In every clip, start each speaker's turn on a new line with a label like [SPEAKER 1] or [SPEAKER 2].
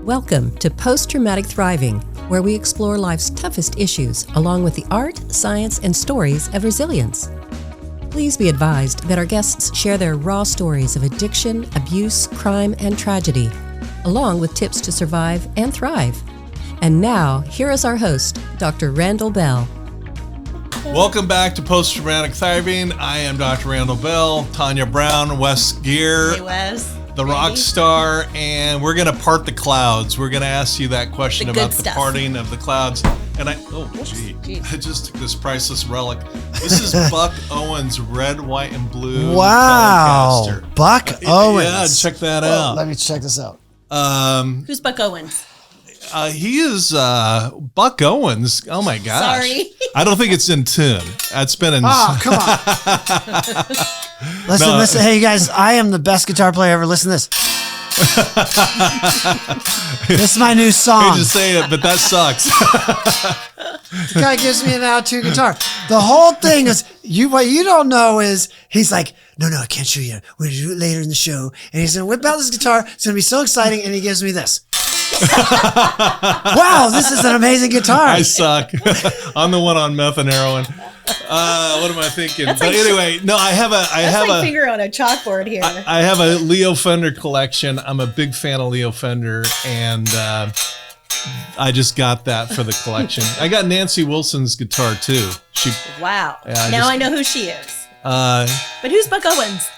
[SPEAKER 1] Welcome to Post-Traumatic Thriving, where we explore life's toughest issues along with the art, science, and stories of resilience. Please be advised that our guests share their raw stories of addiction, abuse, crime, and tragedy, along with tips to survive and thrive. And now, here is our host, Dr.RandallBell.
[SPEAKER 2] Welcome back to Post-Traumatic Thriving. I am Dr.RandallBell, TanyaBrown, Wes Geer.
[SPEAKER 3] Hey, Wes.
[SPEAKER 2] The rock star, and we're going to part the clouds. We're going to ask you that question about the parting of the clouds. And I just took this priceless relic. This is Buck Owens' red, white, and blue.
[SPEAKER 4] Wow,
[SPEAKER 2] Telecaster.
[SPEAKER 4] Buck Owens.
[SPEAKER 2] Yeah, check that out.
[SPEAKER 4] Let me check this out.
[SPEAKER 3] Who's Buck Owens?
[SPEAKER 2] He is Buck Owens. Oh my gosh.
[SPEAKER 3] Sorry.
[SPEAKER 2] I don't think it's in tune. It's been in.
[SPEAKER 4] Oh, come on. Listen. Hey, you guys, I am the best guitar player ever. Listen to this. This is my new song.
[SPEAKER 2] I hate to say it, but that sucks.
[SPEAKER 4] The guy gives me an out-of-tune guitar. The whole thing is, what you don't know is, he's like, no, I can't show you. We're going to do it later in the show. And he's going to whip out this guitar. It's going to be so exciting. And he gives me this. Wow, this is an amazing guitar.
[SPEAKER 2] I suck. I'm the one on meth and heroin. What am I thinking? But anyway, no, I have a
[SPEAKER 3] finger on a chalkboard here.
[SPEAKER 2] I have a Leo Fender collection. I'm a big fan of Leo Fender, and I just got that for the collection. I got Nancy Wilson's guitar too.
[SPEAKER 3] Wow.
[SPEAKER 2] Yeah,
[SPEAKER 3] I know who she is. But who's Buck Owens?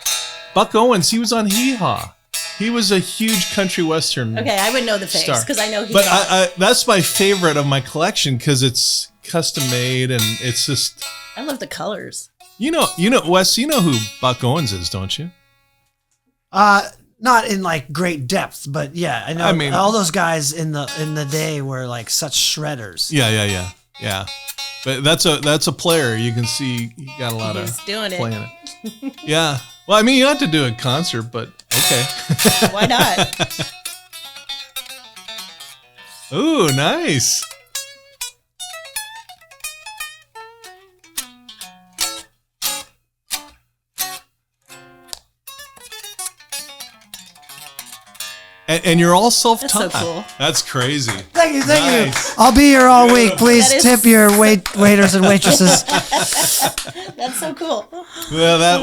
[SPEAKER 2] Buck Owens. He was on Hee Haw. He was a huge country western.
[SPEAKER 3] Okay, I would know the face because I know he.
[SPEAKER 2] But that's my favorite of my collection because it's custom made and it's just.
[SPEAKER 3] I love the colors.
[SPEAKER 2] You know, Wes. You know who Buck Owens is, don't you?
[SPEAKER 4] Not in like great depth, but yeah, I know. I mean, all those guys in the day were like such shredders.
[SPEAKER 2] Yeah. But that's a player. You can see he got a lot of playing it. Yeah. Well, I mean, you have to do a concert, but okay.
[SPEAKER 3] Why not?
[SPEAKER 2] Ooh, nice. And you're all self-taught.
[SPEAKER 3] That's so cool.
[SPEAKER 2] That's crazy.
[SPEAKER 4] Thank you. I'll be here all week. Please tip your waiters and waitresses.
[SPEAKER 3] That's so cool.
[SPEAKER 2] Well, that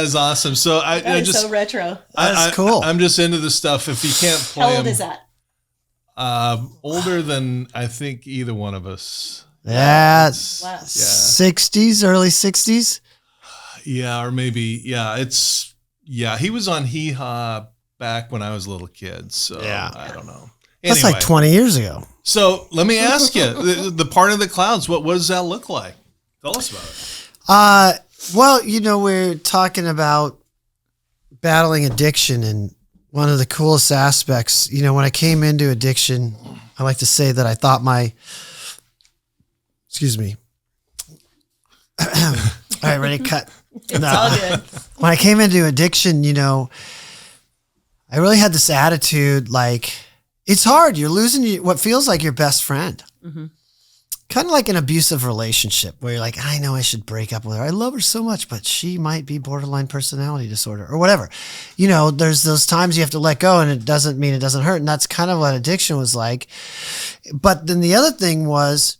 [SPEAKER 2] is awesome. So
[SPEAKER 3] that is so retro.
[SPEAKER 4] That's cool.
[SPEAKER 2] I'm just into this stuff. If you can't play,
[SPEAKER 3] how old is that?
[SPEAKER 2] Older than I think either one of us.
[SPEAKER 4] That's 60s, early 60s.
[SPEAKER 2] Yeah, or maybe he was on Hee Haw back when I was a little kid, so I don't know. Anyway,
[SPEAKER 4] that's like 20 years ago.
[SPEAKER 2] So let me ask you, the part of the clouds, what does that look like? Tell us about it.
[SPEAKER 4] Well, we're talking about battling addiction, and one of the coolest aspects, when I came into addiction, I like to say that I thought excuse me. All right, ready, cut.
[SPEAKER 3] It's all good.
[SPEAKER 4] When I came into addiction, I really had this attitude like, it's hard. You're losing what feels like your best friend. Mm-hmm. Kind of like an abusive relationship where you're like, I know I should break up with her. I love her so much, but she might be borderline personality disorder or whatever. There's those times you have to let go, and it doesn't mean it doesn't hurt. And that's kind of what addiction was like. But then the other thing was,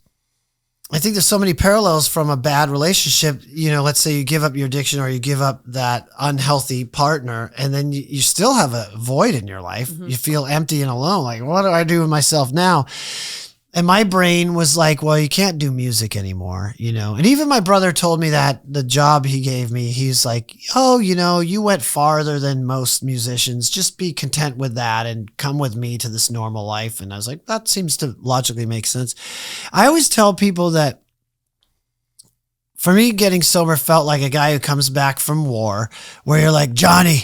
[SPEAKER 4] I think there's so many parallels from a bad relationship. Let's say you give up your addiction or you give up that unhealthy partner, and then you still have a void in your life. Mm-hmm. You feel empty and alone. Like, what do I do with myself now? And my brain was like, well, you can't do music anymore, And even my brother told me that the job he gave me, he's like, oh, you went farther than most musicians. Just be content with that and come with me to this normal life. And I was like, that seems to logically make sense. I always tell people that for me, getting sober felt like a guy who comes back from war, where you're like, Johnny,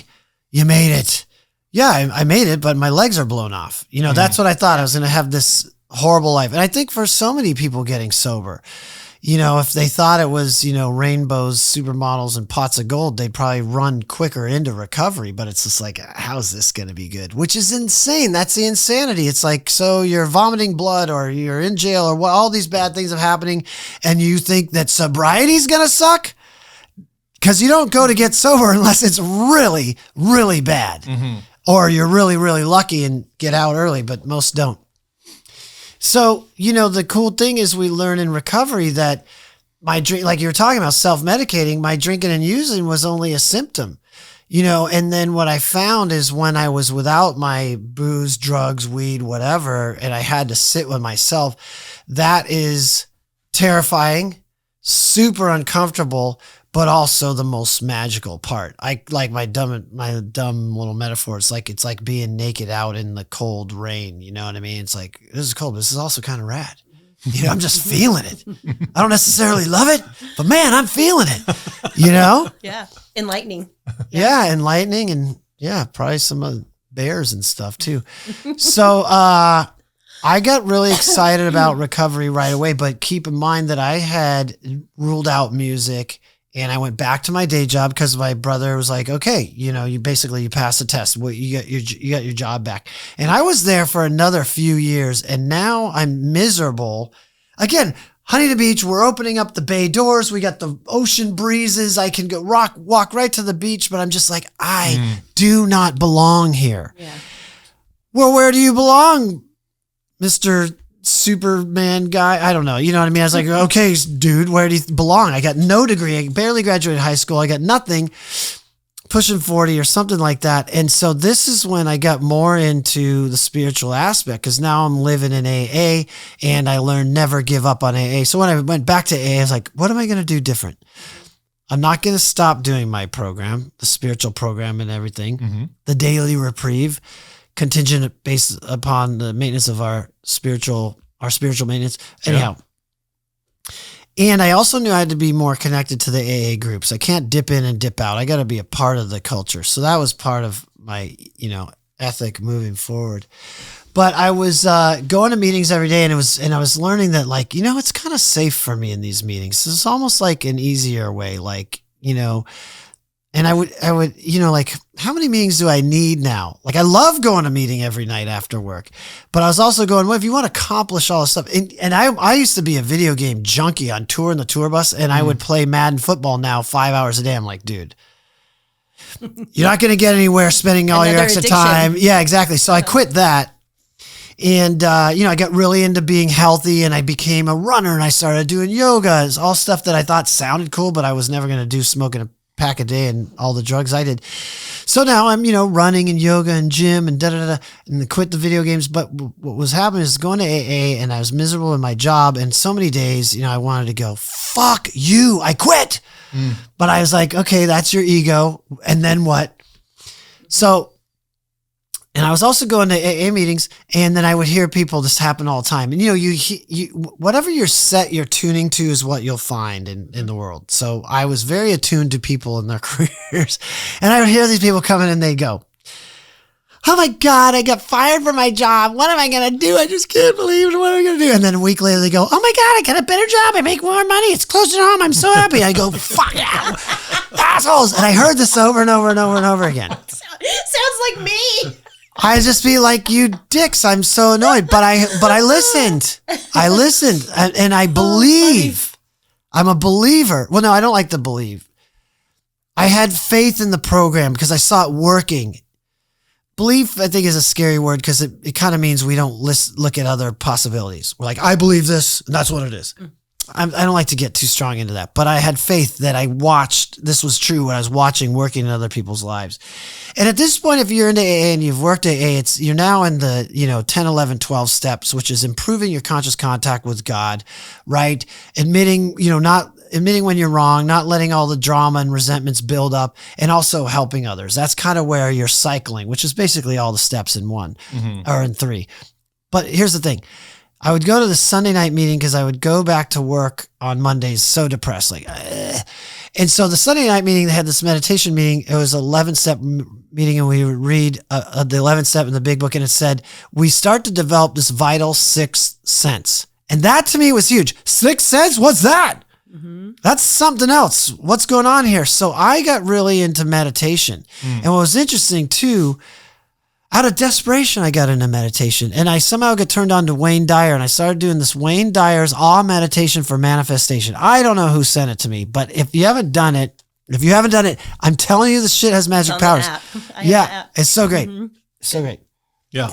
[SPEAKER 4] you made it. Yeah, I made it, but my legs are blown off. That's what I thought. I was going to have this horrible life. And I think for so many people getting sober, if they thought it was, rainbows, supermodels, and pots of gold, they'd probably run quicker into recovery. But it's just like, how's this going to be good? Which is insane. That's the insanity. It's like, so you're vomiting blood or you're in jail or all these bad things are happening, and you think that sobriety is going to suck? Because you don't go to get sober unless it's really, really bad. Or you're really, really lucky and get out early, but most don't. So, the cool thing is we learn in recovery that my drink, like you were talking about self-medicating, my drinking and using was only a symptom, and then what I found is when I was without my booze, drugs, weed, whatever, and I had to sit with myself, that is terrifying, super uncomfortable, but also the most magical part. I like my dumb little metaphor. It's like being naked out in the cold rain. You know what I mean? It's like, this is cold, but this is also kind of rad. I'm just feeling it. I don't necessarily love it, but man, I'm feeling it,
[SPEAKER 3] Yeah. Enlightening.
[SPEAKER 4] Yeah. Enlightening. And yeah, probably some bears and stuff too. So, I got really excited about recovery right away, but keep in mind that I had ruled out music. And I went back to my day job because my brother was like, okay, you passed the test. Well, you got your job back. And I was there for another few years. And now I'm miserable. Again, Huntington Beach, we're opening up the bay doors. We got the ocean breezes. I can go walk right to the beach, but I'm just like, I do not belong here.
[SPEAKER 3] Yeah.
[SPEAKER 4] Well, where do you belong, Mr. Superman guy? I don't know. You know what I mean? I was like, okay, dude, where do you belong? I got no degree. I barely graduated high school. I got nothing, pushing 40 or something like that. And so this is when I got more into the spiritual aspect, because now I'm living in AA and I learned never give up on AA. So when I went back to AA, I was like, what am I going to do different? I'm not going to stop doing my program, the spiritual program and everything, the daily reprieve, contingent based upon the maintenance of our spiritual maintenance. Anyhow. And I also knew I had to be more connected to the AA groups. I can't dip in and dip out. I got to be a part of the culture. So that was part of my, ethic moving forward. But I was going to meetings every day, and I was learning that, like, it's kind of safe for me in these meetings. It's almost like an easier way, like, and I would, like, how many meetings do I need now? Like, I love going to a meeting every night after work, but I was also going, well, if you want to accomplish all this stuff, and I used to be a video game junkie on tour in the tour bus, and I would play Madden football now 5 hours a day. I'm like, dude, you're not going to get anywhere spending all your extra time. Yeah, exactly. So I quit that. And, I got really into being healthy, and I became a runner, and I started doing yoga. It's all stuff that I thought sounded cool, but I was never going to do, smoking a pack a day and all the drugs I did. So now I'm, running and yoga and gym and and quit the video games. But what was happening is going to AA, and I was miserable in my job. And so many days, I wanted to go, fuck you, I quit. But I was like, okay, that's your ego. And then what? So, and I was also going to AA meetings, and then I would hear people, this happen all the time. And, you whatever you're tuning to is what you'll find in the world. So I was very attuned to people and their careers. And I would hear these people come in, and they'd go, oh my God, I got fired from my job. What am I going to do? I just can't believe it. What am I going to do? And then a week later they go, oh my God, I got a better job. I make more money. It's closer to home. I'm so happy. I go, fuck yeah, assholes. And I heard this over and over and over and over again.
[SPEAKER 3] Sounds like me.
[SPEAKER 4] I just be like, you dicks, I'm so annoyed. But I listened. And I believe. I'm a believer. Well, no, I don't like to believe. I had faith in the program because I saw it working. Belief, I think, is a scary word because it kind of means we don't look at other possibilities. We're like, I believe this, and that's what it is. I don't like to get too strong into that, but I had faith that I watched. This was true when I was watching, working in other people's lives. And at this point, if you're into AA and you've worked AA, you're now in the 10, 11, 12 steps, which is improving your conscious contact with God, right? Admitting, not admitting when you're wrong, not letting all the drama and resentments build up, and also helping others. That's kind of where you're cycling, which is basically all the steps in one or in three. But here's the thing. I would go to the Sunday night meeting because I would go back to work on Mondays so depressed. And so the Sunday night meeting, they had this meditation meeting. It was an 11-step meeting, and we would read the 11th step in the big book, and it said, we start to develop this vital sixth sense. And that to me was huge. Sixth sense? What's that? That's something else. What's going on here? So I got really into meditation. And what was interesting too, out of desperation, I got into meditation, and I somehow got turned on to Wayne Dyer, and I started doing this Wayne Dyer's Awe Meditation for Manifestation. I don't know who sent it to me, but if you haven't done it, If you haven't done it, I'm telling you, this shit has magic powers. Yeah, it's so great. Mm-hmm. So great.
[SPEAKER 2] Yeah.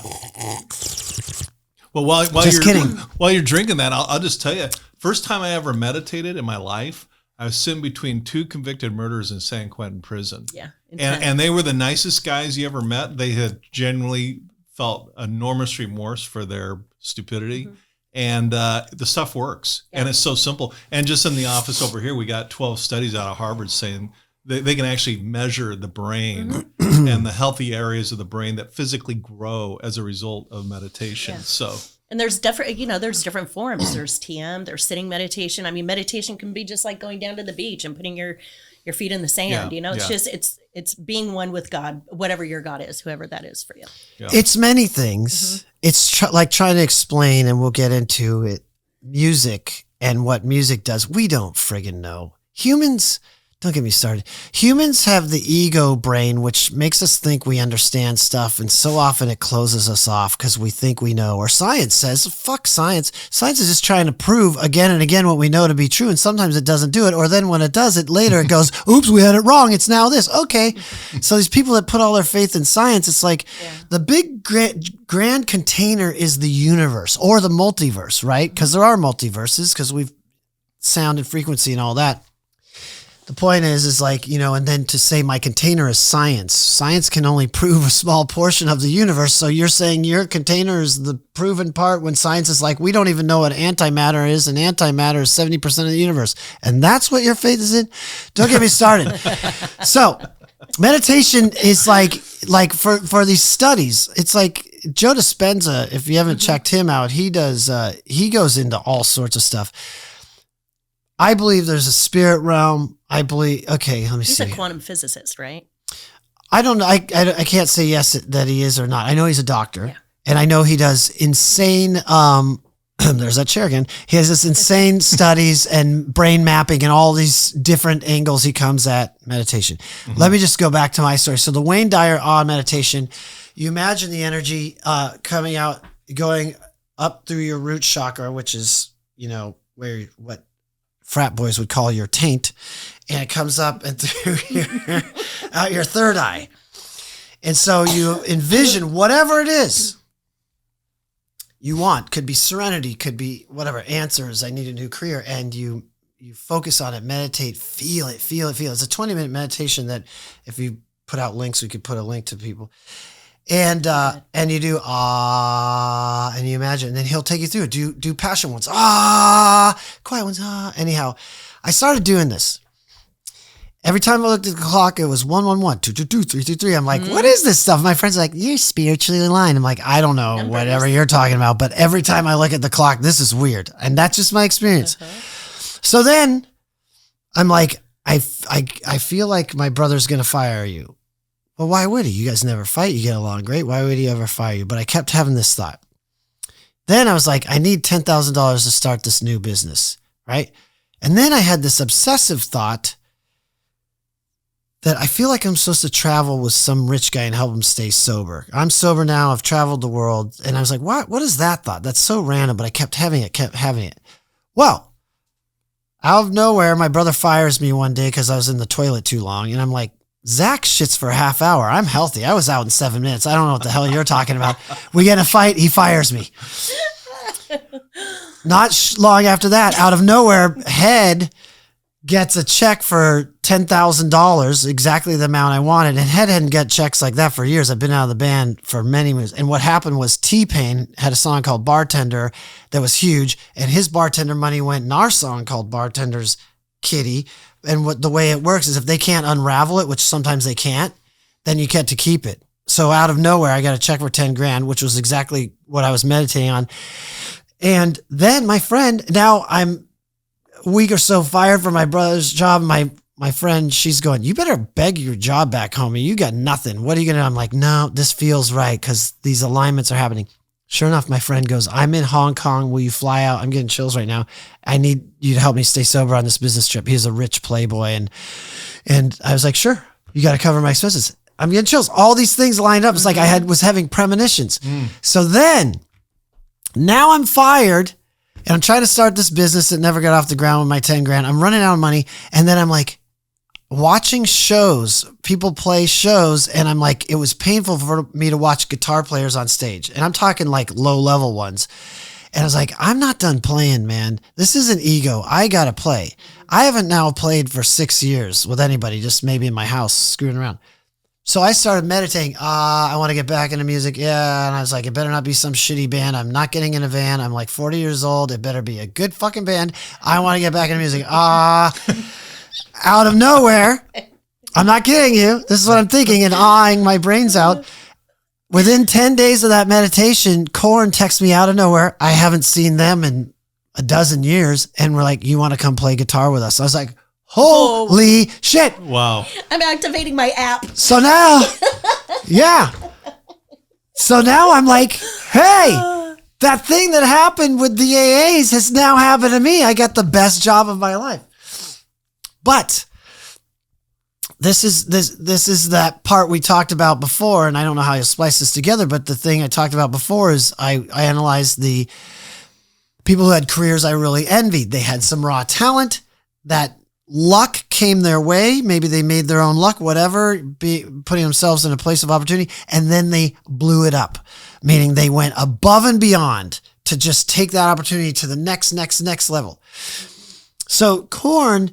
[SPEAKER 2] Well, while you're drinking that, I'll just tell you, first time I ever meditated in my life, I was sitting between 2 convicted murderers in San Quentin prison. Yeah. And they were the nicest guys you ever met. They had genuinely felt enormous remorse for their stupidity. Mm-hmm. And the stuff works. Yeah. And it's so simple. And just in the office over here, we got 12 studies out of Harvard saying they can actually measure the brain mm-hmm. and the healthy areas of the brain that physically grow as a result of meditation. Yeah. So.
[SPEAKER 3] And there's different forms. There's TM, there's sitting meditation. I mean, meditation can be just like going down to the beach and putting your feet in the sand. Yeah, it's just, it's being one with God, whatever your God is, whoever that is for you.
[SPEAKER 4] Yeah. It's many things. Mm-hmm. It's like trying to explain, and we'll get into it, music and what music does. We don't friggin' know. Humans, don't get me started. Humans have the ego brain, which makes us think we understand stuff. And so often it closes us off because we think we know. Or science says, fuck science. Science is just trying to prove again and again what we know to be true. And sometimes it doesn't do it. Or then when it does it later, it goes, oops, we had it wrong. It's now this. Okay. So these people that put all their faith in science, it's like the big grand container is the universe or the multiverse, right? Because there are multiverses because we've sound and frequency and all that. The point is like, and then to say my container is science. Science can only prove a small portion of the universe. So you're saying your container is the proven part when science is like, we don't even know what antimatter is, and antimatter is 70% of the universe. And that's what your faith is in? Don't get me started. So meditation is like for these studies, it's like Joe Dispenza, if you haven't checked him out, he goes into all sorts of stuff. I believe there's a spirit realm. Let me see.
[SPEAKER 3] He's a quantum physicist, right?
[SPEAKER 4] I don't know. I can't say yes that he is or not. I know he's a doctor, and I know he does insane, there's that chair again. He has this insane studies and brain mapping and all these different angles he comes at meditation. Mm-hmm. Let me just go back to my story. So the Wayne Dyer on meditation, you imagine the energy coming out, going up through your root chakra, which is, what frat boys would call your taint, and it comes up and through out your third eye. And so you envision whatever it is you want. Could be serenity, could be whatever, answers, I need a new career. And you focus on it, meditate, feel it. It's a 20-minute meditation that if you put out links, we could put a link to people. And you do and you imagine, and then he'll take you through it. Do passion ones, quiet ones, Anyhow, I started doing this. Every time I looked at the clock, it was 111, 222, 333. I'm like, what is this stuff? My friends are like, you're spiritually aligned. I'm like, I don't know, whatever you're talking about. But every time I look at the clock, this is weird. And that's just my experience. So then I'm like, I feel like my brother's going to fire you. Well, why would he? You guys never fight. You get along great. Why would he ever fire you? But I kept having this thought. Then I was like, I need $10,000 to start this new business, right? And then I had this obsessive thought that I feel like I'm supposed to travel with some rich guy and help him stay sober. I'm sober now. I've traveled the world. And I was like, what is that thought? That's so random, but I kept having it. Well, out of nowhere, my brother fires me one day because I was in the toilet too long. And I'm like, Zach shits for a half hour. I'm healthy. I was out in 7 minutes. I don't know what the hell you're talking about. We get in a fight. He fires me. Not long after that, out of nowhere, Head gets a check for $10,000, exactly the amount I wanted. And Head hadn't got checks like that for years. I've been out of the band for many years. And what happened was T-Pain had a song called Bartender that was huge. And his bartender money went in our song called Bartender's Kitty. And the way it works is if they can't unravel it, which sometimes they can't, then you get to keep it. So out of nowhere, I got a check for $10,000, which was exactly what I was meditating on. And then my friend, now I'm a week or so fired from my brother's job. My friend, she's going, you better beg your job back, homie. You got nothing. What are you going to do? I'm like, no, this feels right because these alignments are happening. Sure enough, my friend goes, I'm in Hong Kong. Will you fly out? I'm getting chills right now. I need you to help me stay sober on this business trip. He's a rich playboy. And I was like, sure, you got to cover my expenses. I'm getting chills. All these things lined up. It's like I was having premonitions. So then now I'm fired and I'm trying to start this business that never got off the ground with my $10,000. I'm running out of money. And then I'm like, watching shows, people play shows, and I'm like, it was painful for me to watch guitar players on stage. And I'm talking like low level ones. And I was like, I'm not done playing, man. This isn't ego. I got to play. I haven't now played for 6 years with anybody, just maybe in my house screwing around. So I started meditating. I want to get back into music. Yeah. And I was like, it better not be some shitty band. I'm not getting in a band. I'm like 40 years old. It better be a good fucking band. I want to get back into music. Out of nowhere. I'm not kidding you. This is what I'm thinking and awing my brains out. Within 10 days of that meditation, Korn texts me out of nowhere. I haven't seen them in a dozen years. And we're like, you want to come play guitar with us? I was like, holy shit.
[SPEAKER 2] Wow.
[SPEAKER 3] I'm activating my app.
[SPEAKER 4] So now, yeah. So now I'm like, hey, that thing that happened with the AAs has now happened to me. I got the best job of my life. But this is that part we talked about before, and I don't know how you splice this together, but the thing I talked about before is I analyzed the people who had careers I really envied. They had some raw talent, that luck came their way. Maybe they made their own luck, whatever, putting themselves in a place of opportunity, and then they blew it up, meaning they went above and beyond to just take that opportunity to the next level. So Korn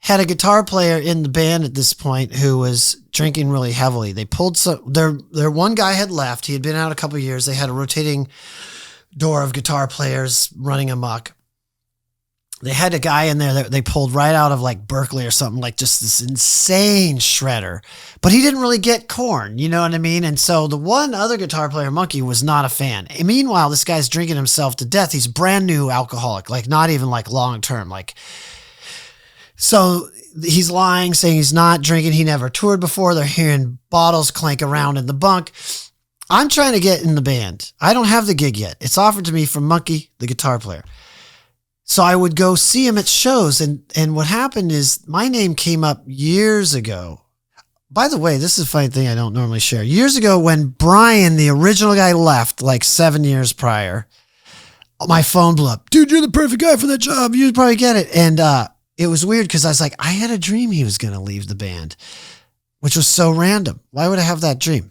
[SPEAKER 4] had a guitar player in the band at this point who was drinking really heavily. They pulled their one guy had left. He had been out a couple of years. They had a rotating door of guitar players running amok. They had a guy in there that they pulled right out of like Berkeley or something, like just this insane shredder, but he didn't really get Korn, you know what I mean? And so the one other guitar player, Monkey, was not a fan. And meanwhile, this guy's drinking himself to death. He's brand new alcoholic, like not even like long-term, like, so he's lying, saying he's not drinking. He never toured before. They're hearing bottles clank around in the bunk. I'm trying to get in the band. I don't have the gig yet. It's offered to me from Monkey, the guitar player. So I would go see him at shows. And what happened is my name came up years ago. By the way, this is a funny thing I don't normally share. Years ago when Brian, the original guy, left, like 7 years prior, my phone blew up. Dude, you're the perfect guy for that job. You'd probably get it. And it was weird because I was like, I had a dream he was going to leave the band, which was so random. Why would I have that dream?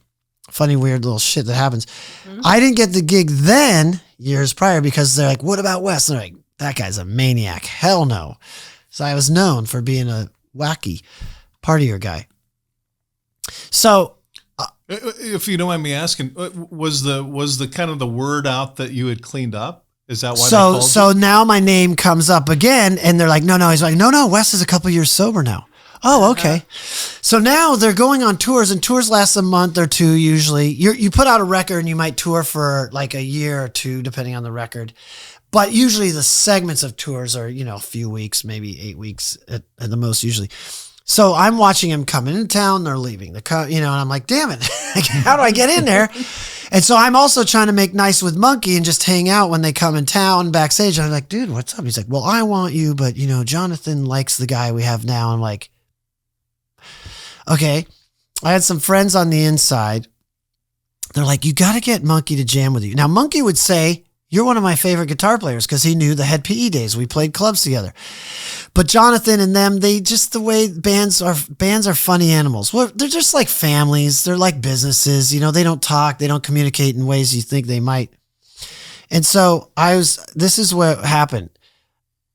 [SPEAKER 4] Funny, weird little shit that happens. Mm-hmm. I didn't get the gig then, years prior, because they're like, what about Wes? And they're like, that guy's a maniac. Hell no. So I was known for being a wacky partier guy. So,
[SPEAKER 2] if you don't mind me asking, was the kind of the word out that you had cleaned up? Is that why they called you?
[SPEAKER 4] So now my name comes up again, and they're like, no. He's like, no, Wes is a couple years sober now. Oh, okay. So now they're going on tours, and tours last a month or two usually. You put out a record, and you might tour for like a year or two, depending on the record. But usually the segments of tours are, a few weeks, maybe 8 weeks at the most usually. So I'm watching him come into town, they're leaving, and I'm like, damn it, how do I get in there? And so I'm also trying to make nice with Monkey and just hang out when they come in town backstage. I'm like, dude, what's up? He's like, well, I want you, but Jonathan likes the guy we have now. I'm like, okay. I had some friends on the inside. They're like, you got to get Monkey to jam with you. Now, Monkey would say, you're one of my favorite guitar players, because he knew the Head PE days. We played clubs together. But Jonathan and them, the way bands are funny animals. Well, they're just like families. They're like businesses. They don't talk. They don't communicate in ways you think they might. And so this is what happened.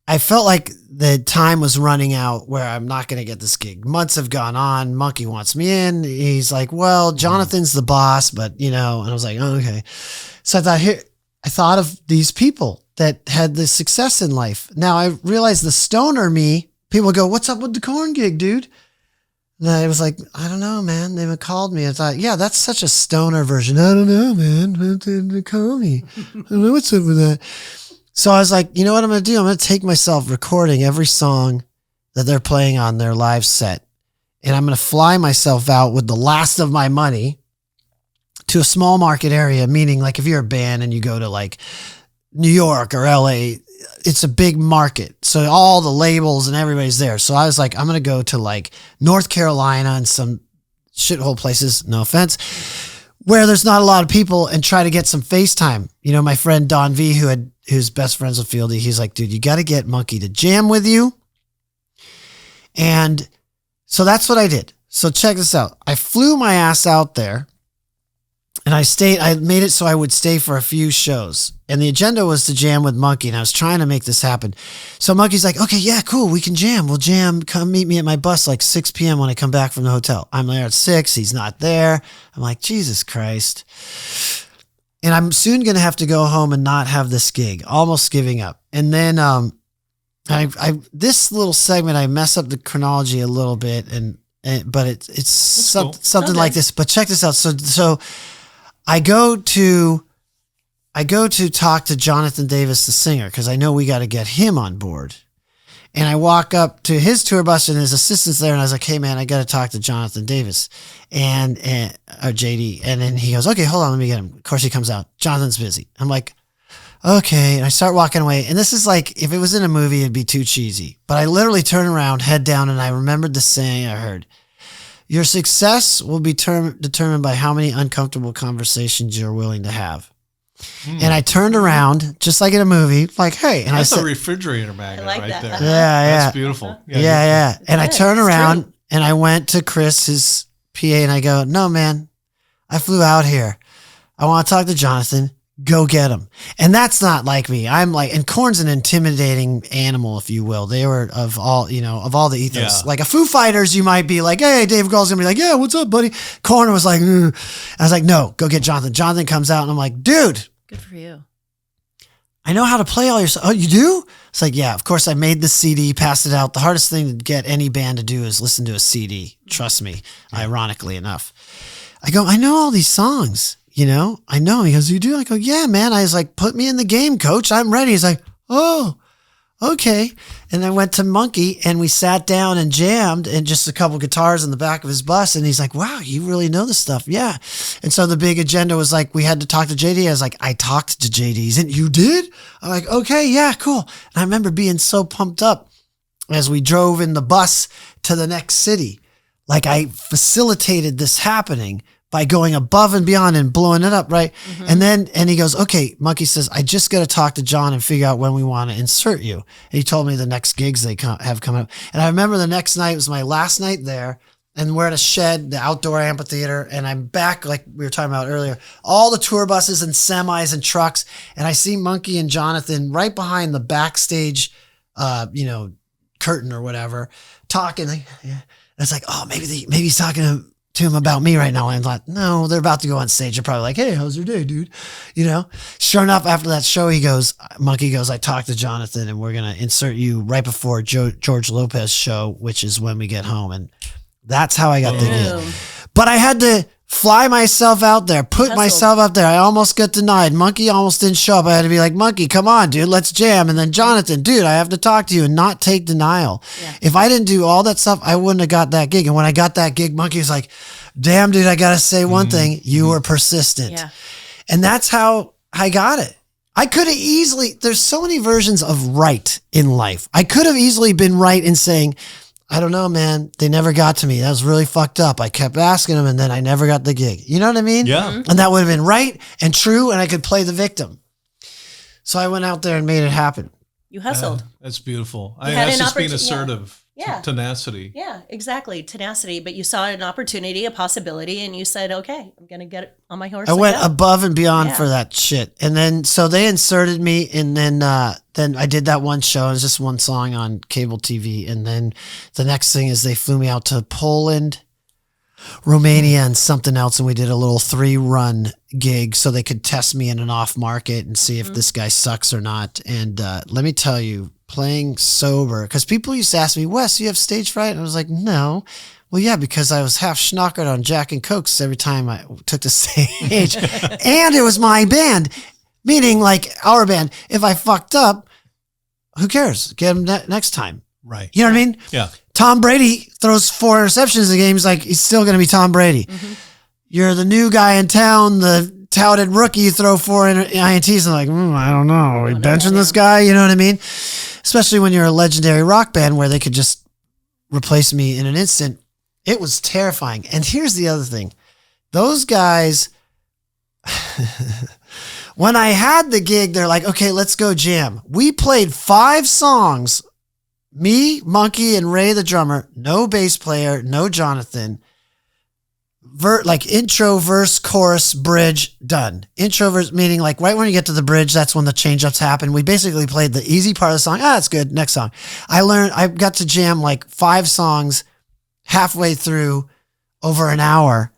[SPEAKER 4] I felt like the time was running out where I'm not going to get this gig. Months have gone on. Monkey wants me in. He's like, well, Jonathan's the boss, but and I was like, oh, okay. So I thought of these people that had the success in life. Now I realized the stoner me, people go, what's up with the Korn gig, dude? And I was like, I don't know, man. They called me. I thought, yeah, that's such a stoner version. I don't know, man. They call me. I don't know what's up with that. So I was like, you know what I'm going to do? I'm going to take myself recording every song that they're playing on their live set. And I'm going to fly myself out with the last of my money to a small market area, meaning like if you're a band and you go to like New York or LA, it's a big market. So all the labels and everybody's there. So I was like, I'm going to go to like North Carolina and some shithole places, no offense, where there's not a lot of people, and try to get some FaceTime. My friend Don V, who's best friends with Fieldy, he's like, dude, you got to get Monkey to jam with you. And So that's what I did. So check this out. I flew my ass out there and I made it so I would stay for a few shows. And the agenda was to jam with Monkey, and I was trying to make this happen. So Monkey's like, okay, yeah, cool, we can jam. We'll jam. Come meet me at my bus like 6 p.m. when I come back from the hotel. I'm there at 6. He's not there. I'm like, Jesus Christ. And I'm soon going to have to go home and not have this gig, almost giving up. And then this little segment, I mess up the chronology a little bit, but it's something like this. But check this out. So I go to talk to Jonathan Davis, the singer, because I know we got to get him on board. And I walk up to his tour bus and his assistant's there, and I was like, hey man, I got to talk to Jonathan Davis or JD. And then he goes, okay, hold on, let me get him. Of course he comes out. Jonathan's busy. I'm like, okay. And I start walking away. And this is like, if it was in a movie, it'd be too cheesy. But I literally turn around, head down, and I remembered the saying I heard. Your success will be determined by how many uncomfortable conversations you're willing to have. And I turned around, just like in a movie, like, hey. And
[SPEAKER 2] that's
[SPEAKER 4] I said,
[SPEAKER 2] a refrigerator magnet right
[SPEAKER 3] that.
[SPEAKER 2] there.
[SPEAKER 4] Yeah.
[SPEAKER 2] That's beautiful.
[SPEAKER 4] Yeah. And I turned around and I went to Chris, his PA, and I go, no, man, I flew out here. I want to talk to Jonathan. Go get him. And that's not like me. I'm like, and Korn's an intimidating animal, if you will. They were of all the ethos. Yeah. Like a Foo Fighters, you might be like, hey, Dave Grohl's gonna be like, yeah, what's up, buddy? Korn was like, I was like, no, go get Jonathan. Jonathan comes out and I'm like, dude.
[SPEAKER 3] Good for you.
[SPEAKER 4] I know how to play all your stuff. Oh, you do? It's like, yeah, of course I made the CD, passed it out. The hardest thing to get any band to do is listen to a CD. Trust me, ironically enough. I go, I know all these songs. I know. He goes, you do? I go, yeah, man. I was like, put me in the game, coach. I'm ready. He's like, oh, okay. And I went to Monkey and we sat down and jammed and just a couple guitars in the back of his bus. And he's like, wow, you really know this stuff. Yeah. And so the big agenda was like, we had to talk to JD. I was like, I talked to JD. And you did? I'm like, okay, yeah, cool. And I remember being so pumped up as we drove in the bus to the next city. Like I facilitated this happening by going above and beyond and blowing it up, right? Mm-hmm. And he goes, okay, Monkey says, I just got to talk to John and figure out when we want to insert you. And he told me the next gigs they have coming up. And I remember the next night was my last night there, and we're at a shed, the outdoor amphitheater, and I'm back, like we were talking about earlier, all the tour buses and semis and trucks, and I see Monkey and Jonathan right behind the backstage, curtain or whatever, talking. It's like, oh, maybe he's talking to him about me right now. And I thought, no, they're about to go on stage. They're probably like, hey, how's your day, dude? Sure enough, after that show, Monkey goes, I talked to Jonathan and we're going to insert you right before George Lopez show, which is when we get home. And that's how I got the gig. But I had to fly myself out there, put myself out there. I almost got denied. Monkey almost didn't show up. I had to be like, Monkey, come on, dude, let's jam. And then Jonathan, dude, I have to talk to you and not take denial. Yeah. If I didn't do all that stuff, I wouldn't have got that gig. And when I got that gig, Monkey was like, damn, dude, I got to say one thing. You were persistent. Yeah. And that's how I got it. I could have easily, there's so many versions of right in life. I could have easily been right in saying, I don't know, man. They never got to me. That was really fucked up. I kept asking them and then I never got the gig. You know what I mean?
[SPEAKER 2] Yeah.
[SPEAKER 4] And that would have been right and true and I could play the victim. So I went out there and made it happen.
[SPEAKER 3] You hustled.
[SPEAKER 2] That's beautiful. That's just being assertive. Yeah. Tenacity.
[SPEAKER 3] Yeah, exactly. Tenacity. But you saw an opportunity, a possibility, and you said, okay, I'm going to get on my horse.
[SPEAKER 4] I went above and beyond for that shit. And then, so they inserted me, and then I did that one show. It was just one song on cable TV. And then the next thing is they flew me out to Poland, Romania, and something else. And we did a little 3-run gig so they could test me in an off market and see if this guy sucks or not. And let me tell you, playing sober, because people used to ask me, Wes, you have stage fright? And I was like, no. Well, yeah, because I was half schnockered on Jack and Cokes every time I took the stage. And it was my band, meaning like our band. If I fucked up, who cares? Get him next time.
[SPEAKER 2] Right.
[SPEAKER 4] You know what I mean?
[SPEAKER 2] Yeah.
[SPEAKER 4] Tom Brady throws 4 interceptions in the game. He's still going to be Tom Brady. Mm-hmm. You're the new guy in town, the touted rookie, you throw 4 INTs and like, I don't know. Are we benching this guy? You know what I mean? Especially when you're a legendary rock band where they could just replace me in an instant. It was terrifying. And here's the other thing. Those guys, when I had the gig, they're like, okay, let's go jam. We played 5 songs me, Monkey, and Ray the drummer, no bass player, no Jonathan. Intro, verse, chorus, bridge, done. Intro, verse, meaning like right when you get to the bridge, that's when the change-ups happen. We basically played the easy part of the song. That's good. Next song. I got to jam like 5 songs halfway through over an hour.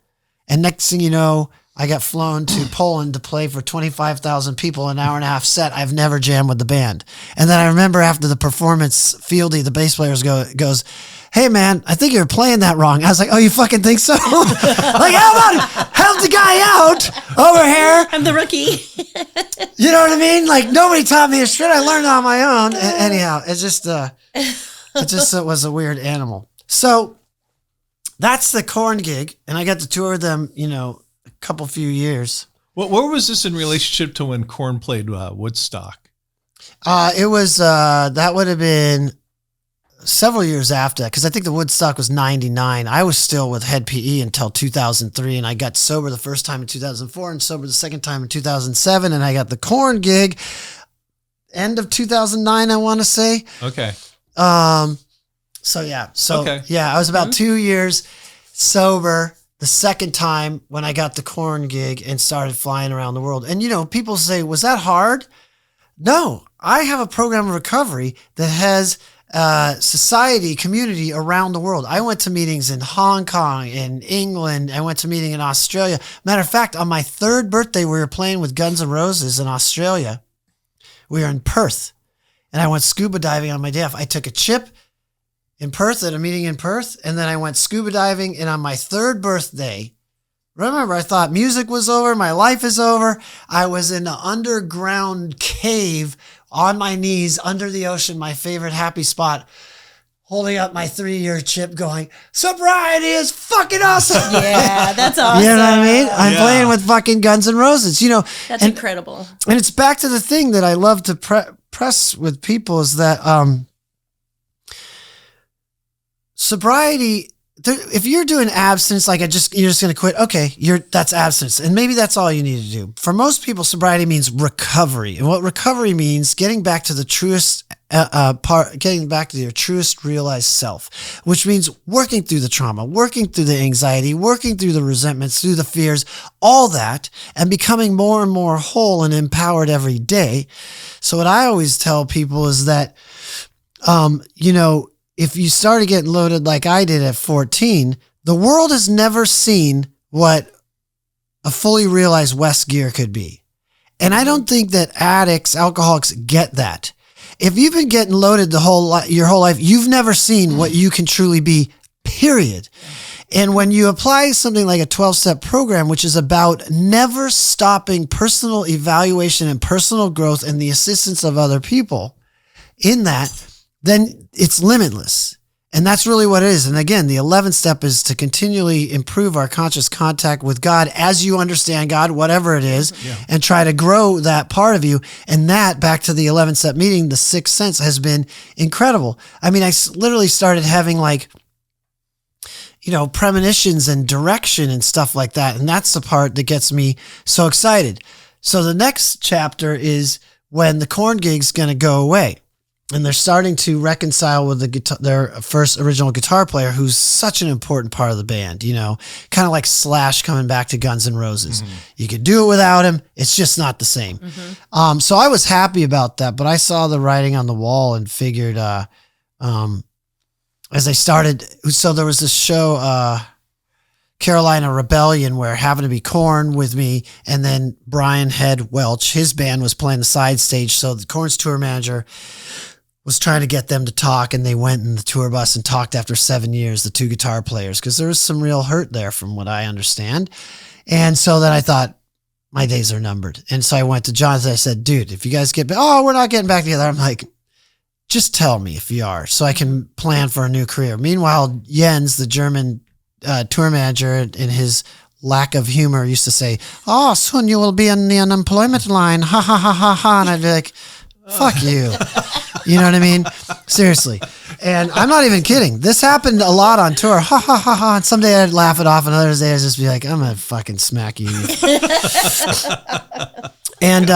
[SPEAKER 4] And next thing you know, I got flown to Poland to play for 25,000 people, an hour and a half set. I've never jammed with the band. And then I remember after the performance, Fieldy, the bass player, goes, hey man, I think you're playing that wrong. I was like, oh, you fucking think so? Like, how about help the guy out over here?
[SPEAKER 3] I'm the rookie.
[SPEAKER 4] You know what I mean? Like, nobody taught me a shit. I learned on my own. Anyhow, it just was a weird animal. So that's the Korn gig. And I got to tour them, a couple few years.
[SPEAKER 2] Where was this in relationship to when Korn played Woodstock?
[SPEAKER 4] It was, that would have been several years after, because I think the Woodstock was 99. I was still with Head PE until 2003, and I got sober the first time in 2004 and sober the second time in 2007, and I got the Korn gig end of 2009, I want to say.
[SPEAKER 2] Okay.
[SPEAKER 4] I was about 2 years sober the second time when I got the Korn gig and started flying around the world. And, people say, was that hard? No, I have a program of recovery that has society, community around the world. I went to meetings in Hong Kong, in England. I went to a meeting in Australia. Matter of fact, on my 3rd birthday, we were playing with Guns N' Roses in Australia. We were in Perth, and I went scuba diving on my day off. I took a chip in Perth at a meeting in Perth, and then I went scuba diving, and on my 3rd birthday, remember, I thought music was over, my life is over. I was in an underground cave on my knees under the ocean, my favorite happy spot, holding up my 3-year chip going, sobriety is fucking awesome.
[SPEAKER 3] Yeah, that's awesome.
[SPEAKER 4] You know what I mean? I'm playing with fucking Guns N' Roses,
[SPEAKER 3] That's incredible.
[SPEAKER 4] And it's back to the thing that I love to press with people is that sobriety, if you're doing abstinence, like you're just going to quit, okay, that's abstinence. And maybe that's all you need to do. For most people, sobriety means recovery. And what recovery means, getting back to the truest getting back to your truest realized self, which means working through the trauma, working through the anxiety, working through the resentments, through the fears, all that, and becoming more and more whole and empowered every day. So what I always tell people is that, if you started getting loaded like I did at 14, the world has never seen what a fully realized Wes Geer could be. And I don't think that addicts, alcoholics get that. If you've been getting loaded your whole life, you've never seen what you can truly be, period. And when you apply something like a 12-step program, which is about never stopping personal evaluation and personal growth and the assistance of other people in that, then it's limitless. And that's really what it is. And again, the 11th step is to continually improve our conscious contact with God as you understand God, whatever it is, and try to grow that part of you. And that, back to the 11th step meeting, the sixth sense has been incredible. I mean, I literally started having premonitions and direction and stuff like that. And that's the part that gets me so excited. So the next chapter is when the Korn gig's going to go away. And they're starting to reconcile with their first original guitar player, who's such an important part of the band, kind of like Slash coming back to Guns N' Roses. Mm-hmm. You could do it without him. It's just not the same. Mm-hmm. So I was happy about that, but I saw the writing on the wall and figured, as they started, so there was this show, Carolina Rebellion, where happened to be Korn with me, and then Brian Head Welch, his band was playing the side stage. So the Korn's tour manager was trying to get them to talk, and they went in the tour bus and talked after 7 years, the two guitar players, because there was some real hurt there from what I understand. And so then I thought, my days are numbered. And so I went to Jonathan. I said, dude, if you guys get back, we're not getting back together. I'm like, just tell me if you are, so I can plan for a new career. Meanwhile, Jens, the German tour manager, in his lack of humor, used to say, soon you will be on the unemployment line. Ha, ha, ha, ha, ha. And I'd be like, fuck you. You know what I mean? Seriously. And I'm not even kidding. This happened a lot on tour. Ha, ha, ha, ha. And someday I'd laugh it off, and other days I'd just be like, I'm going to fucking smack you. And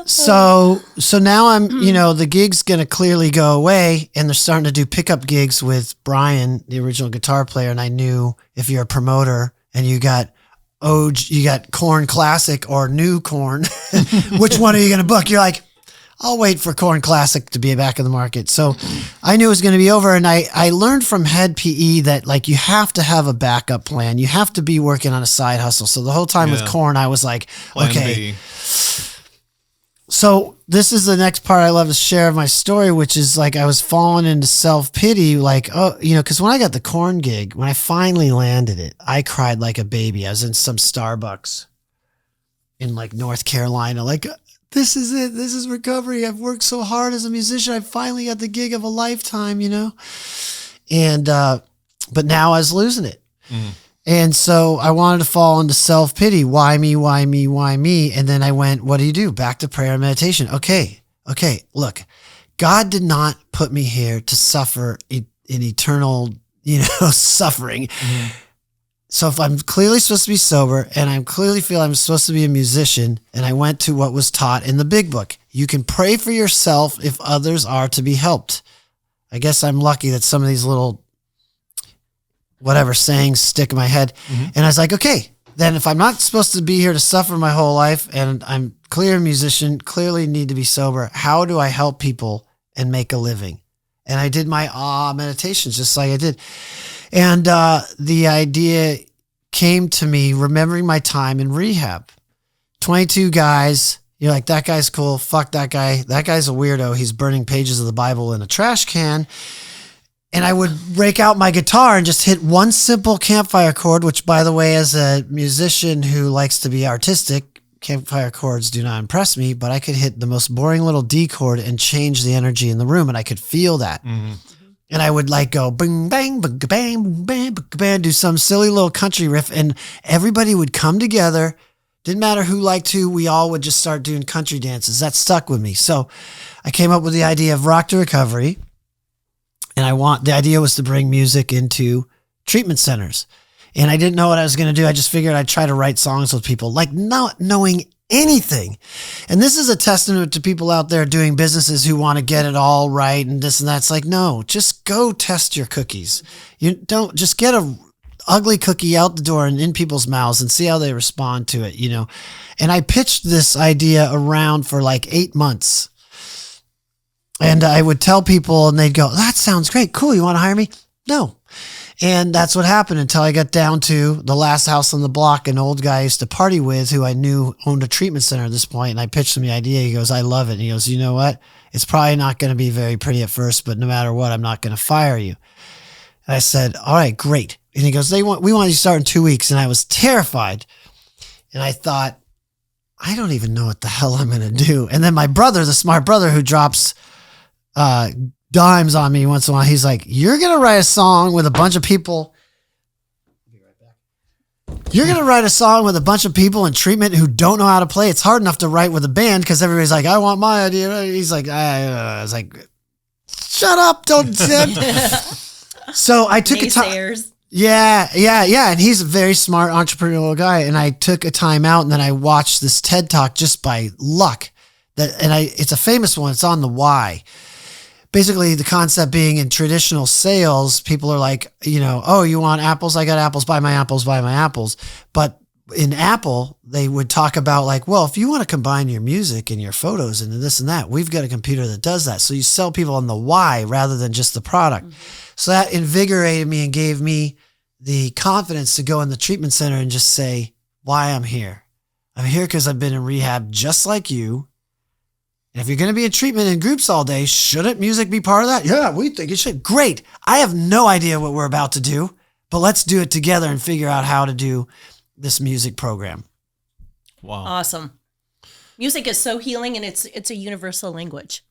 [SPEAKER 4] so now I'm, the gig's going to clearly go away, and they're starting to do pickup gigs with Brian, the original guitar player. And I knew if you're a promoter and you got Korn Classic or new Korn, which one are you going to book? You're like, I'll wait for Korn Classic to be back in the market. So I knew it was going to be over. And I learned from head PE that like you have to have a backup plan. You have to be working on a side hustle. So the whole time with Korn, I was like,
[SPEAKER 2] Plan
[SPEAKER 4] okay.
[SPEAKER 2] B.
[SPEAKER 4] So this is the next part I love to share of my story, which is like I was falling into self-pity, like, because when I got the Korn gig, when I finally landed it, I cried like a baby. I was in some Starbucks in like North Carolina, like, this is it. This is recovery. I've worked so hard as a musician. I finally got the gig of a lifetime, and, but now I was losing it. Mm. And so I wanted to fall into self-pity. Why me? Why me? Why me? And then I went, what do? Back to prayer and meditation. Okay. Look, God did not put me here to suffer in eternal, suffering. Mm-hmm. So if I'm clearly supposed to be sober and I clearly feel I'm supposed to be a musician, and I went to what was taught in the big book, you can pray for yourself if others are to be helped. I guess I'm lucky that some of these little sayings stick in my head. Mm-hmm. And I was like, okay, then if I'm not supposed to be here to suffer my whole life and I'm clear musician, clearly need to be sober, how do I help people and make a living? And I did my meditations just like I did. And the idea came to me remembering my time in rehab. 22 guys, you're like, that guy's cool. Fuck that guy. That guy's a weirdo. He's burning pages of the Bible in a trash can. And I would break out my guitar and just hit one simple campfire chord, which, by the way, as a musician who likes to be artistic, campfire chords do not impress me, but I could hit the most boring little D chord and change the energy in the room, and I could feel that. Mm-hmm. And I would like go bing, bang, bang, bang, bang, bang, do some silly little country riff, and everybody would come together. Didn't matter who liked who, we all would just start doing country dances. That stuck with me. So I came up with the idea of Rock to Recovery. And the idea was to bring music into treatment centers. And I didn't know what I was going to do. I just figured I'd try to write songs with people, like not knowing anything. And this is a testament to people out there doing businesses who want to get it all right and this and that. It's like, no, just go test your cookies. You don't just get a ugly cookie out the door and in people's mouths and see how they respond to it, And I pitched this idea around for like 8 months. And I would tell people and they'd go, that sounds great. Cool. You want to hire me? No. And that's what happened until I got down to the last house on the block, an old guy I used to party with who I knew owned a treatment center at this point. And I pitched him the idea. He goes, I love it. And he goes, you know what? It's probably not going to be very pretty at first, but no matter what, I'm not going to fire you. And I said, all right, great. And he goes, we want you to start in 2 weeks. And I was terrified. And I thought, I don't even know what the hell I'm going to do. And then my brother, the smart brother who drops dimes on me once in a while, he's like, you're going to write a song with a bunch of people. You're going to write a song with a bunch of people in treatment who don't know how to play. It's hard enough to write with a band because everybody's like, I want my idea. He's like, I was like, shut up. Don't. So I took a time. Yeah. And he's a very smart entrepreneurial guy. And I took a time out and then I watched this TED Talk just by luck. It's a famous one. It's on the why. Basically, the concept being in traditional sales, people are like, oh, you want apples? I got apples. Buy my apples. Buy my apples. But in Apple, they would talk about like, well, if you want to combine your music and your photos and this and that, we've got a computer that does that. So you sell people on the why rather than just the product. Mm-hmm. So that invigorated me and gave me the confidence to go in the treatment center and just say why I'm here. I'm here because I've been in rehab just like you. And if you're going to be in treatment in groups all day, shouldn't music be part of that? Yeah, we think it should. Great. I have no idea what we're about to do, but let's do it together and figure out how to do this music program.
[SPEAKER 2] Wow.
[SPEAKER 3] Awesome. Music is so healing, and it's a universal language.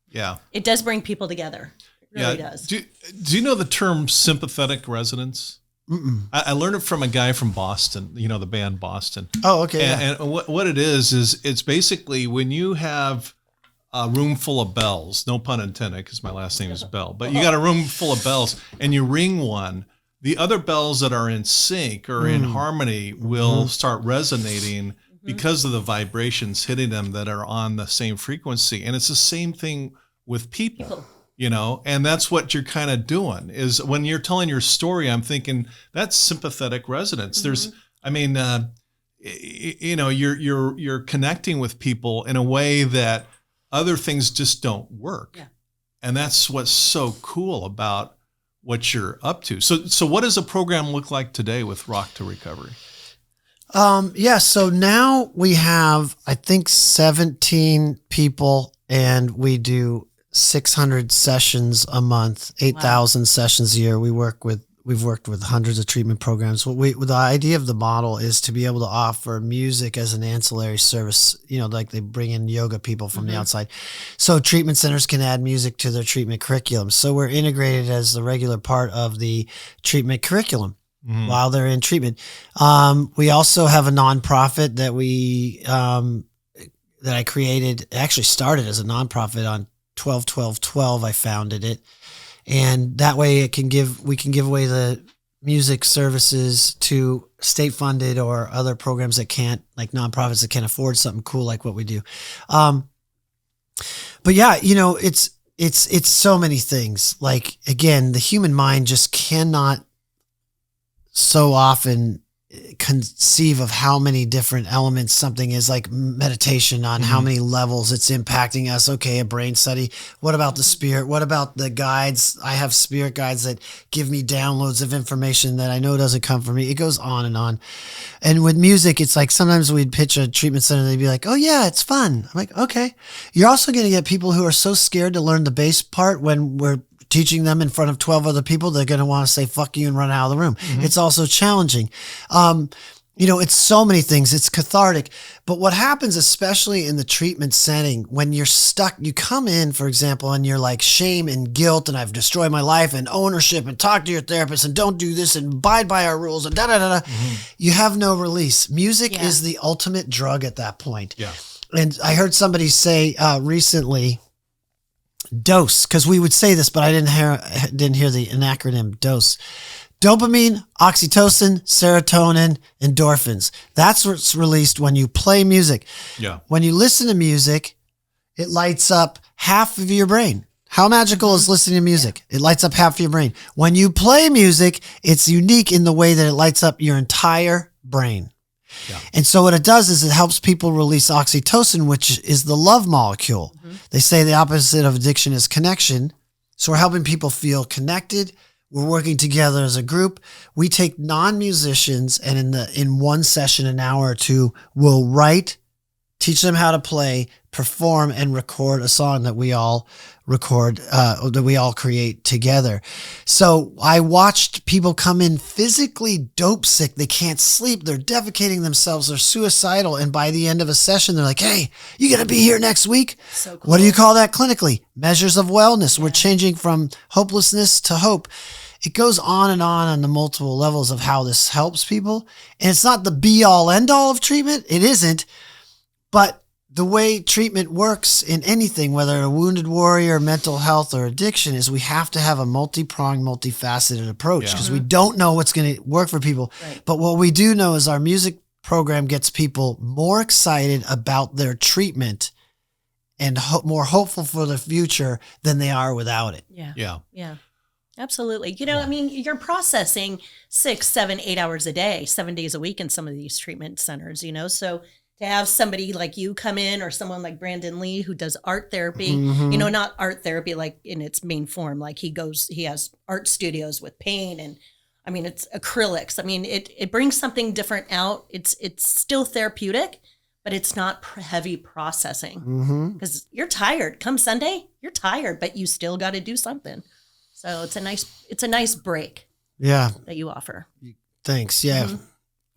[SPEAKER 2] Yeah.
[SPEAKER 3] It does bring people together. It really does.
[SPEAKER 2] Do you know the term sympathetic resonance? Mm-mm. I learned it from a guy from Boston, the band Boston.
[SPEAKER 4] Oh, okay.
[SPEAKER 2] And what it is it's basically when you have a room full of bells, no pun intended, because my last name is Bell, but you got a room full of bells and you ring one, the other bells that are in sync or in harmony will start resonating because of the vibrations hitting them that are on the same frequency. And it's the same thing with people. And that's what you're kind of doing is when you're telling your story, I'm thinking that's sympathetic resonance. There's, you're connecting with people in a way that other things just don't work. Yeah. And that's what's so cool about what you're up to. So what does a program look like today with Rock to Recovery?
[SPEAKER 4] So now we have, I think, 17 people, and we do 600 sessions a month, 8,000 sessions a year. We've worked with hundreds of treatment programs. The idea of the model is to be able to offer music as an ancillary service, like they bring in yoga people from the outside. So treatment centers can add music to their treatment curriculum. So we're integrated as the regular part of the treatment curriculum while they're in treatment. We also have a nonprofit that I created, actually started as a nonprofit on 12/12/12. I founded it. And that way we can give away the music services to state funded or other programs that can't, like nonprofits that can't afford something cool like what we do. But yeah, it's so many things. Like, again, the human mind just cannot so often conceive of how many different elements something is, like meditation on how many levels it's impacting us. Okay, a brain study. What about the spirit? What about the guides? I have spirit guides that give me downloads of information that I know doesn't come from me. It goes on and on. And with music, it's like sometimes we'd pitch a treatment center and they'd be like, oh yeah, it's fun. I'm like, okay. You're also going to get people who are so scared to learn the bass part when we're teaching them in front of 12 other people. They're going to want to say, fuck you, and run out of the room. It's also challenging. It's so many things. It's cathartic. But what happens, especially in the treatment setting, when you're stuck, you come in, for example, and you're like shame and guilt, and I've destroyed my life, and ownership, and talk to your therapist, and don't do this, and abide by our rules, and da-da-da-da. You have no release. Music is the ultimate drug at that point. Yeah. And I heard somebody say recently, dose, because we would say this, but I didn't hear the acronym dose. Dopamine, oxytocin, serotonin, endorphins. That's what's released when you play music. Yeah. When you listen to music, it lights up half of your brain. How magical is listening to music? It lights up half of your brain. When you play music, it's unique in the way that it lights up your entire brain. Yeah. And so what it does is it helps people release oxytocin, which is the love molecule. They say the opposite of addiction is connection. So we're helping people feel connected. We're working together as a group. We take non-musicians, and in one session, an hour or two, we'll write, teach them how to play, perform, and record a song that we all create together. So I watched people come in physically dope sick. They can't sleep. They're defecating themselves. They're suicidal. And by the end of a session, they're like, hey, you going to be here next week? So cool. What do you call that clinically? Measures of wellness. Yeah. We're changing from hopelessness to hope. It goes on the multiple levels of how this helps people. And it's not the be all end all of treatment. It isn't. But the way treatment works in anything, whether a wounded warrior, mental health, or addiction, is we have to have a multi-pronged, multifaceted approach because we don't know what's going to work for people. Right. But what we do know is our music program gets people more excited about their treatment and more hopeful for the future than they are without it.
[SPEAKER 3] Yeah. Absolutely. You're processing 6, 7, 8 hours a day, 7 days a week in some of these treatment centers, so to have somebody like you come in, or someone like Brandon Lee who does art therapy, not art therapy like in its main form, like he has art studios with paint and it's acrylics. It brings something different out. It's still therapeutic, but it's not heavy processing because you're tired. Come Sunday, you're tired, but you still got to do something. So it's a nice break. Yeah. That you offer.
[SPEAKER 4] Thanks. Yeah.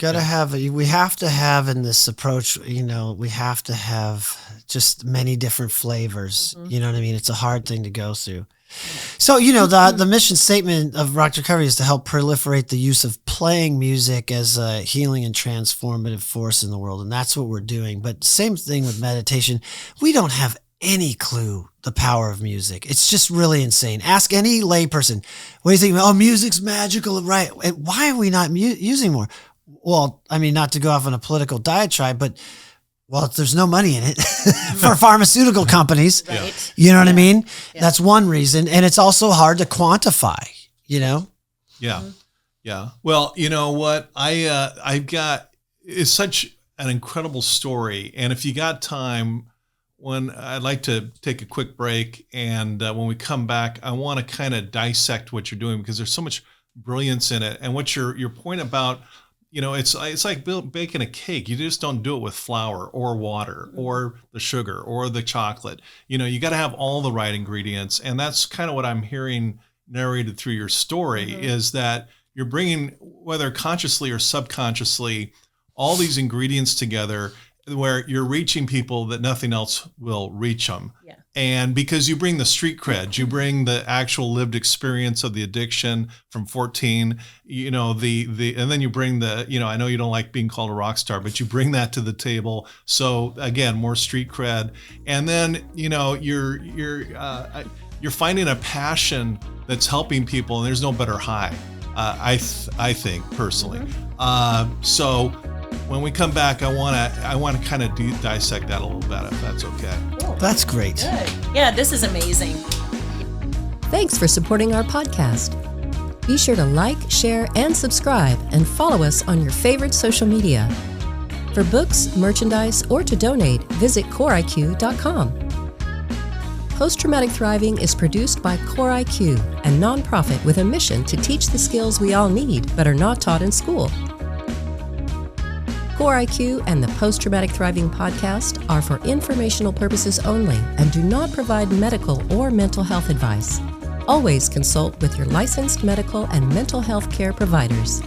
[SPEAKER 4] We have to have in this approach, we have to have just many different flavors. You know what I mean? It's a hard thing to go through. So, the mission statement of Rock to Recovery is to help proliferate the use of playing music as a healing and transformative force in the world. And that's what we're doing. But same thing with meditation. We don't have any clue the power of music. It's just really insane. Ask any layperson, what do you think? Oh, music's magical, right? Why are we not using more? well, I mean, not to go off on a political diatribe, but well, there's no money in it for pharmaceutical companies.
[SPEAKER 3] Right.
[SPEAKER 4] You know what I mean? Yeah. That's one reason. And it's also hard to quantify, you know?
[SPEAKER 2] Yeah. Yeah. Well, you know what? I've got, it's such an incredible story. And if you got time, I'd like to take a quick break. And when we come back, I want to kind of dissect what you're doing, because there's so much brilliance in it. And what your point about, you know, it's like baking a cake. You just don't do it with flour or water or the sugar or the chocolate. You know, you got to have all the right ingredients. And that's kind of what I'm hearing narrated through your story, is that you're bringing, whether consciously or subconsciously, all these ingredients together where you're reaching people that nothing else will reach them. Yeah. And because you bring the street cred, you bring the actual lived experience of the addiction from 14, you know, and then you bring the, you know, I know you don't like being called a rock star, but you bring that to the table. So again, more street cred. And then, you know, you're finding a passion that's helping people, and there's no better high, I think personally. So when we come back, I want to kind of dissect that a little bit, if that's okay.
[SPEAKER 3] Cool.
[SPEAKER 4] That's great.
[SPEAKER 3] Good. Yeah, this is amazing.
[SPEAKER 1] Thanks for supporting our podcast. Be sure to like, share, and subscribe, and follow us on your favorite social media. For books, merchandise, or to donate, visit CoreIQ.com. Post-Traumatic Thriving is produced by CoreIQ, a nonprofit with a mission to teach the skills we all need but are not taught in school. CoreIQ and the Post-Traumatic Thriving podcast are for informational purposes only and do not provide medical or mental health advice. Always consult with your licensed medical and mental health care providers.